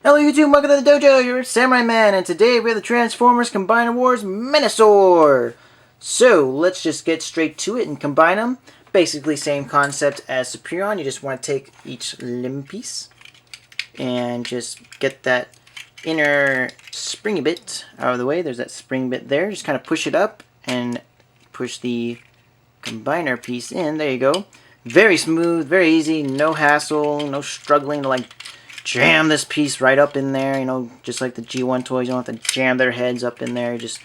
Hello YouTube, welcome to the dojo, you're Samurai Man, and today we have the Transformers Combiner Wars-Menasor! So, let's just get straight to it and combine them. Basically same concept as Superion, you just want to take each limb piece and just get that inner springy bit out of the way. There's that spring bit there, just kind of push it up and push the combiner piece in, there you go. Very smooth, very easy, no hassle, no struggling to like jam this piece right up in there, you know, just like the G1 toys. You don't have to jam their heads up in there. Just,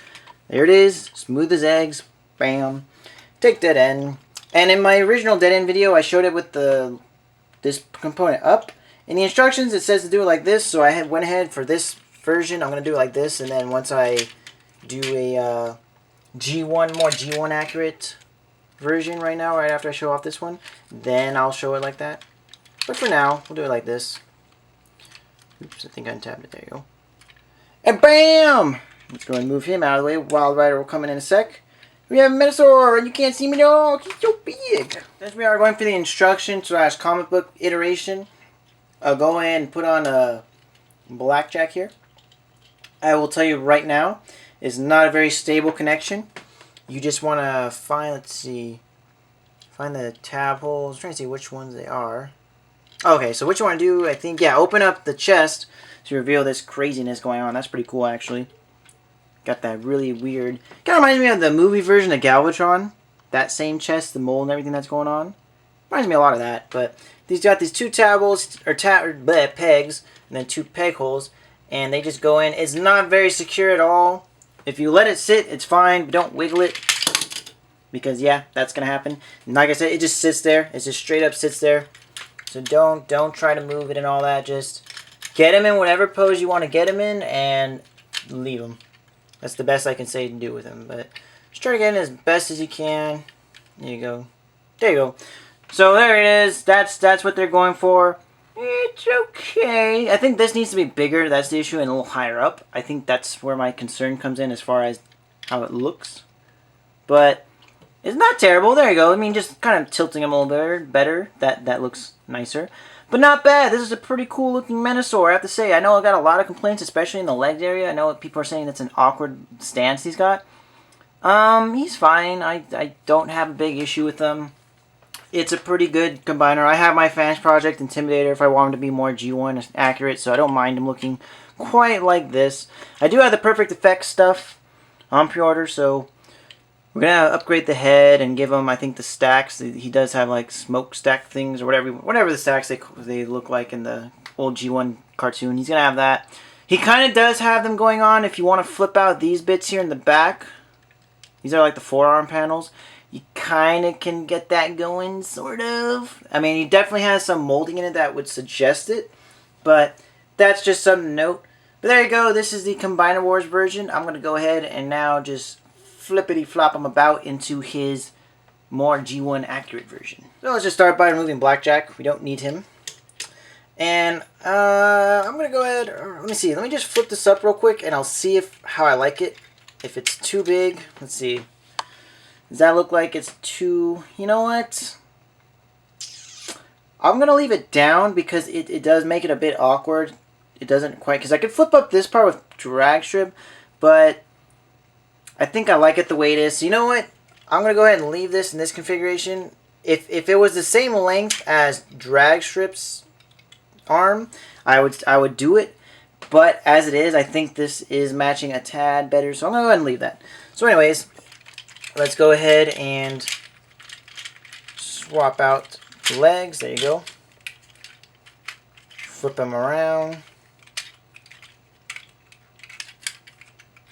there it is, smooth as eggs, bam. Take dead end. And in my original dead end video, I showed it with this component up. In the instructions, it says to do it like this, so I went ahead for this version. I'm going to do it like this, and then once I do a G1, more G1 accurate version right now, right after I show off this one, then I'll show it like that. But for now, we'll do it like this. Oops, I think I untabbed it. There you go. And BAM! Let's go and move him out of the way. Wild Rider will come in a sec. We have Menasor, and you can't see me at all. He's so big. Since we are going for the instruction / comic book iteration, I'll go ahead and put on a blackjack here. I will tell you right now, it's not a very stable connection. You just want to find, let's see, find the tab holes. I'm trying to see which ones they are. Okay, so what you want to do, I think, yeah, open up the chest to reveal this craziness going on. That's pretty cool, actually. Got that really weird... Kind of reminds me of the movie version of Galvatron. That same chest, the mold and everything that's going on. Reminds me a lot of that, but these got these two pegs, and then two peg holes, and they just go in. It's not very secure at all. If you let it sit, it's fine, but don't wiggle it, because, yeah, that's going to happen. And like I said, it just sits there. It just straight up sits there. So don't try to move it and all that. Just get him in whatever pose you want to get him in and leave him. That's the best I can say to do with him. But just try to get in as best as you can. There you go. There you go. So there it is. That's what they're going for. It's okay. I think this needs to be bigger. That's the issue, and a little higher up. I think that's where my concern comes in as far as how it looks. But it's not terrible. There you go. I mean, just kind of tilting him a little bit better. That looks nicer. But not bad. This is a pretty cool looking Menasor, I have to say. I know I got a lot of complaints, especially in the legs area. I know people are saying that's an awkward stance he's got. He's fine. I don't have a big issue with him. It's a pretty good combiner. I have my Fans Project Intimidator if I want him to be more G1 accurate, so I don't mind him looking quite like this. I do have the Perfect Effects stuff on pre-order, so we're going to upgrade the head and give him, I think, the stacks. He does have, like, smoke stack things or whatever the stacks they look like in the old G1 cartoon. He's going to have that. He kind of does have them going on if you want to flip out these bits here in the back. These are like the forearm panels. You kind of can get that going, sort of. I mean, he definitely has some molding in it that would suggest it, but that's just something to note. But there you go. This is the Combiner Wars version. I'm going to go ahead and now just flippity flop him about into his more G1 accurate version. So let's just start by removing Blackjack. We don't need him. And I'm going to go ahead, let me see, let me just flip this up real quick and I'll see how I like it. If it's too big, let's see. Does that look like it's too, you know what? I'm going to leave it down because it does make it a bit awkward. It doesn't quite, because I could flip up this part with drag strip, but I think I like it the way it is. So you know what? I'm going to go ahead and leave this in this configuration. If it was the same length as drag strip's arm, I would do it. But as it is, I think this is matching a tad better. So I'm going to go ahead and leave that. So anyways, let's go ahead and swap out the legs. There you go. Flip them around.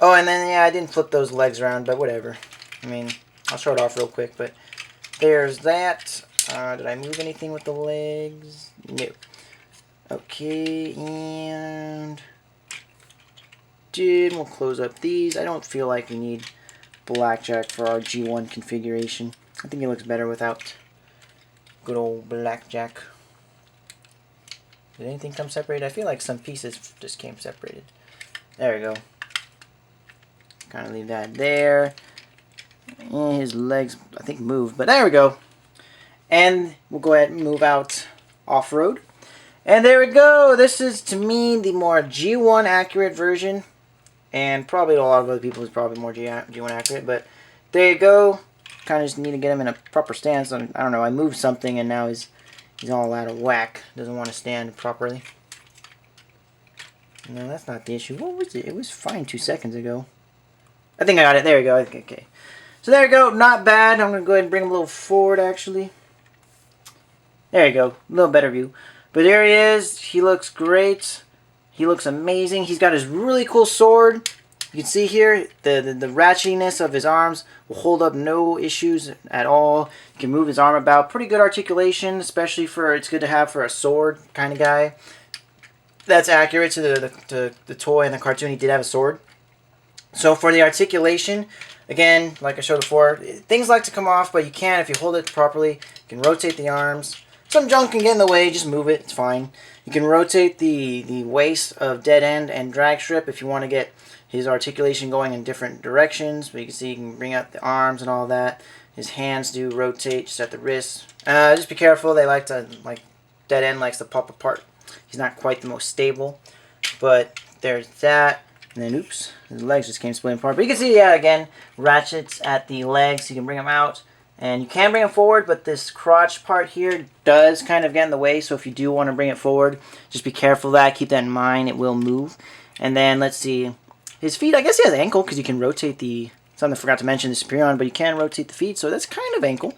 Oh, and then, yeah, I didn't flip those legs around, but whatever. I mean, I'll show it off real quick, but there's that. Did I move anything with the legs? No. Okay, and we'll close up these. I don't feel like we need Blackjack for our G1 configuration. I think it looks better without good old Blackjack. Did anything come separated? I feel like some pieces just came separated. There we go. Kind of leave that there. And his legs, I think, moved, but there we go. And we'll go ahead and move out off-road. And there we go. This is, to me, the more G1 accurate version. And probably a lot of other people is probably more G1 accurate. But there you go. Kind of just need to get him in a proper stance. I don't know. I moved something and now he's all out of whack. Doesn't want to stand properly. No, that's not the issue. What was it? It was fine 2 seconds ago. I think I got it. There we go. Okay. So there you go. Not bad. I'm going to go ahead and bring him a little forward, actually. There you go. A little better view. But there he is. He looks great. He looks amazing. He's got his really cool sword. You can see here the ratchetiness of his arms will hold up no issues at all. You can move his arm about. Pretty good articulation, especially for it's good to have for a sword kind of guy. That's accurate to the toy and the cartoon. He did have a sword. So for the articulation, again, like I showed before, things like to come off, but you can if you hold it properly. You can rotate the arms. Some junk can get in the way, just move it, it's fine. You can rotate the waist of dead end and drag strip if you want to get his articulation going in different directions. But you can see you can bring out the arms and all that. His hands do rotate just at the wrists. Just be careful, they like dead end likes to pop apart. He's not quite the most stable, but there's that. And then, oops, his legs just came splitting apart. But you can see, yeah, again, ratchets at the legs. You can bring them out. And you can bring it forward, but this crotch part here does kind of get in the way. So if you do want to bring it forward, just be careful of that. Keep that in mind. It will move. And then let's see. His feet, I guess he has ankle because you can rotate the... Something I forgot to mention, the Superion, but you can rotate the feet. So that's kind of ankle.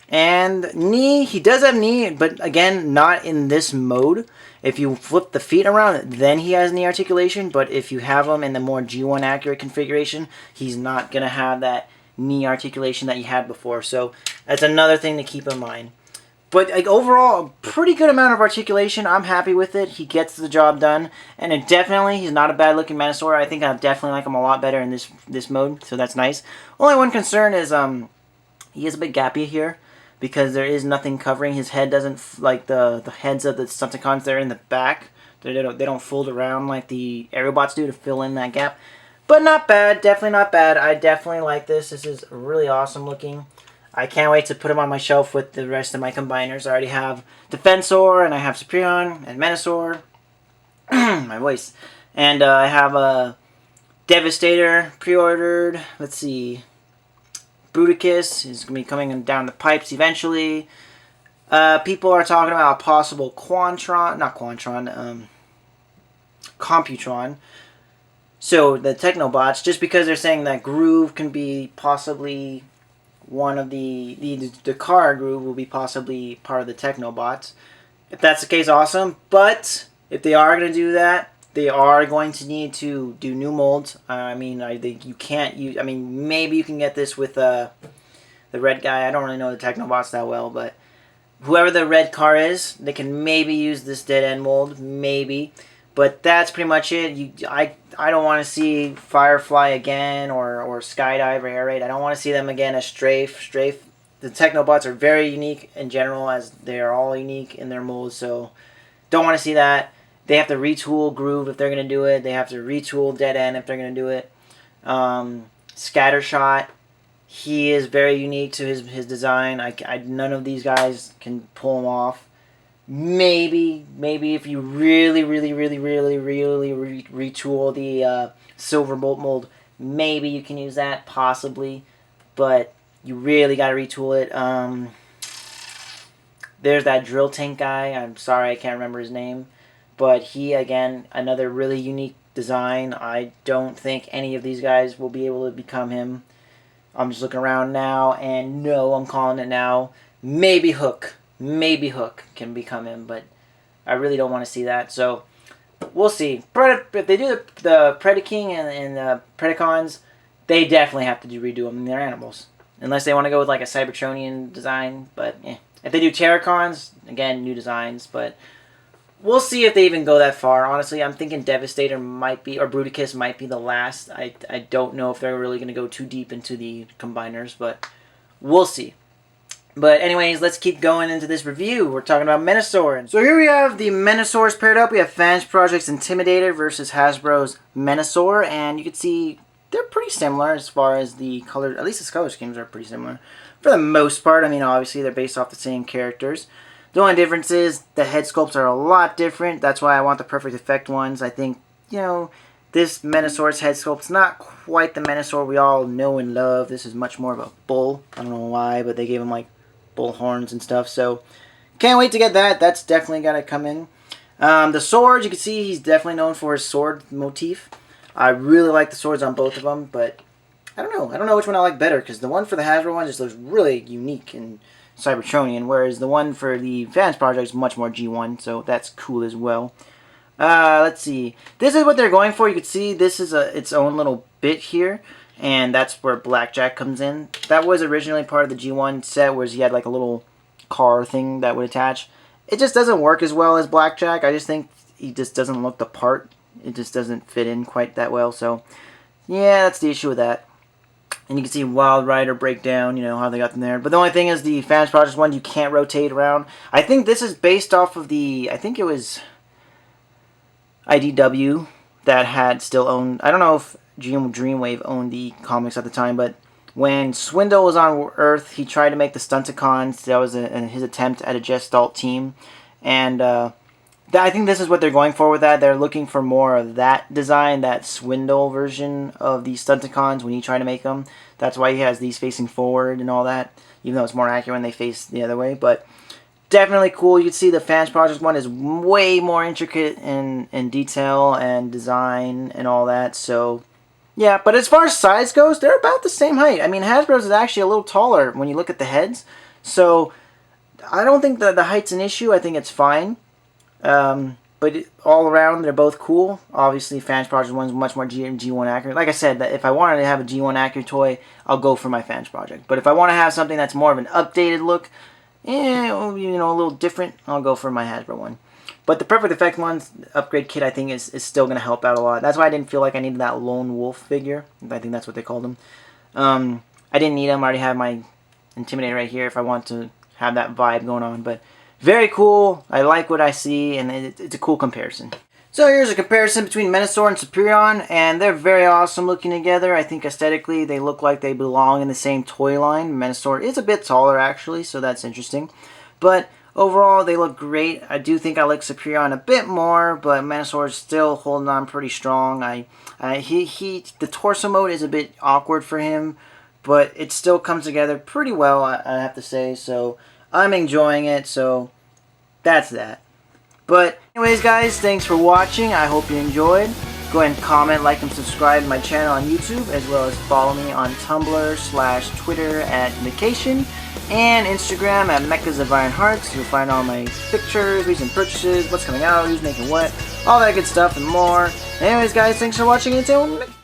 And knee, he does have knee, but again, not in this mode. If you flip the feet around, then he has knee articulation. But if you have him in the more G1 accurate configuration, he's not going to have that knee articulation that you had before. So that's another thing to keep in mind. But like overall, a pretty good amount of articulation. I'm happy with it. He gets the job done. And it definitely, he's not a bad looking Menasor. I think I definitely like him a lot better in this mode. So that's nice. Only one concern is he is a bit gappy here, because there is nothing covering his head. Doesn't like the heads of the Decepticons. They're in the back. They don't fold around like the Aerobots do to fill in that gap. But not bad. Definitely not bad. I definitely like this. This is really awesome looking. I can't wait to put him on my shelf with the rest of my combiners. I already have Defensor, and I have Superion, and Menasor. My voice. And I have a Devastator pre-ordered. Let's see. Bruticus is going to be coming down the pipes eventually. People are talking about a possible Computron. So the Technobots, just because they're saying that Groove can be possibly one of the car Groove will be possibly part of the Technobots. If that's the case, awesome. But if they are going to do that, they are going to need to do new molds. I mean, I think you can't use... I mean, maybe you can get this with the red guy. I don't really know the Technobots that well, but whoever the red car is, they can maybe use this dead end mold. Maybe. But that's pretty much it. I don't want to see Firefly again or Skydive or Air Raid. I don't want to see them again as Strafe. The Technobots are very unique in general, as they are all unique in their molds. So don't want to see that. They have to retool Groove if they're going to do it. They have to retool Dead End if they're going to do it. Scattershot, he is very unique to his design. None of these guys can pull him off. Maybe if you really retool the Silverbolt mold, maybe you can use that, possibly. But you really got to retool it. There's that Drill Tank guy. I'm sorry, I can't remember his name. But he, again, another really unique design. I don't think any of these guys will be able to become him. I'm just looking around now, and no, I'm calling it now. Maybe Hook. Maybe Hook can become him, but I really don't want to see that. So we'll see. If they do the Predaking and the Predacons, they definitely have to redo them. They're animals. Unless they want to go with like a Cybertronian design. But if they do Terracons, again, new designs. But we'll see if they even go that far. Honestly, I'm thinking Devastator might be, or Bruticus might be the last. I don't know if they're really going to go too deep into the combiners, but we'll see. But anyways, let's keep going into this review. We're talking about Menasor. So here we have the Menasors paired up. We have Fans Project's Intimidator versus Hasbro's Menasor. And you can see they're pretty similar as far as the color. At least the color schemes are pretty similar. For the most part, I mean, obviously they're based off the same characters. The only difference is the head sculpts are a lot different. That's why I want the Perfect Effect ones. I think, you know, this Menasor's head sculpt's not quite the Menasor we all know and love. This is much more of a bull. I don't know why, but they gave him like bull horns and stuff. So can't wait to get that. That's definitely got to come in. The swords, you can see he's definitely known for his sword motif. I really like the swords on both of them, but I don't know. I don't know which one I like better, because the one for the Hasbro one just looks really unique and Cybertronian, whereas the one for the Fans Project is much more G1, so that's cool as well. Let's see. This is what they're going for. You can see this is its own little bit here, and that's where Blackjack comes in. That was originally part of the G1 set, where he had like a little car thing that would attach. It just doesn't work as well as Blackjack. I just think he just doesn't look the part. It just doesn't fit in quite that well, so yeah, that's the issue with that. And you can see Wild Rider breakdown, you know, how they got them there. But the only thing is the Fans Project one, you can't rotate around. I think this is based off of the, I think it was IDW that had still owned, I don't know if Dreamwave owned the comics at the time, but when Swindle was on Earth, he tried to make the Stunticons. That was his attempt at a Gestalt team. And I think this is what they're going for with that. They're looking for more of that design, that Swindle version of the Stunticons when you try to make them. That's why he has these facing forward and all that, even though it's more accurate when they face the other way. But definitely cool. You can see the Fans Project one is way more intricate in detail and design and all that. So yeah, but as far as size goes, they're about the same height. I mean, Hasbro's is actually a little taller when you look at the heads. So I don't think that the height's an issue. I think it's fine. But all around, they're both cool. Obviously, Fans Project 1 is much more G1 accurate. Like I said, that if I wanted to have a G1 accurate toy, I'll go for my Fans Project. But if I want to have something that's more of an updated look, you know, a little different, I'll go for my Hasbro one. But the Perfect Effect one's upgrade kit, I think, is still going to help out a lot. That's why I didn't feel like I needed that Lone Wolf figure. I think that's what they called him. I didn't need him. I already have my Intimidator right here if I want to have that vibe going on. But very cool. I like what I see, and it's a cool comparison. So here's a comparison between Menasor and Superion, and they're very awesome looking together. I think aesthetically they look like they belong in the same toy line. Menasor is a bit taller actually, so that's interesting. But overall they look great. I do think I like Superion a bit more, but Menasor is still holding on pretty strong. The torso mode is a bit awkward for him, but it still comes together pretty well, I have to say. So I'm enjoying it, so that's that. But anyways, guys, thanks for watching. I hope you enjoyed. Go ahead and comment, like, and subscribe to my channel on YouTube, as well as follow me on Tumblr/Twitter at Vacation, and Instagram at Mechas of Iron Hearts. You'll find all my pictures, recent purchases, what's coming out, who's making what, all that good stuff and more. Anyways, guys, thanks for watching. Until next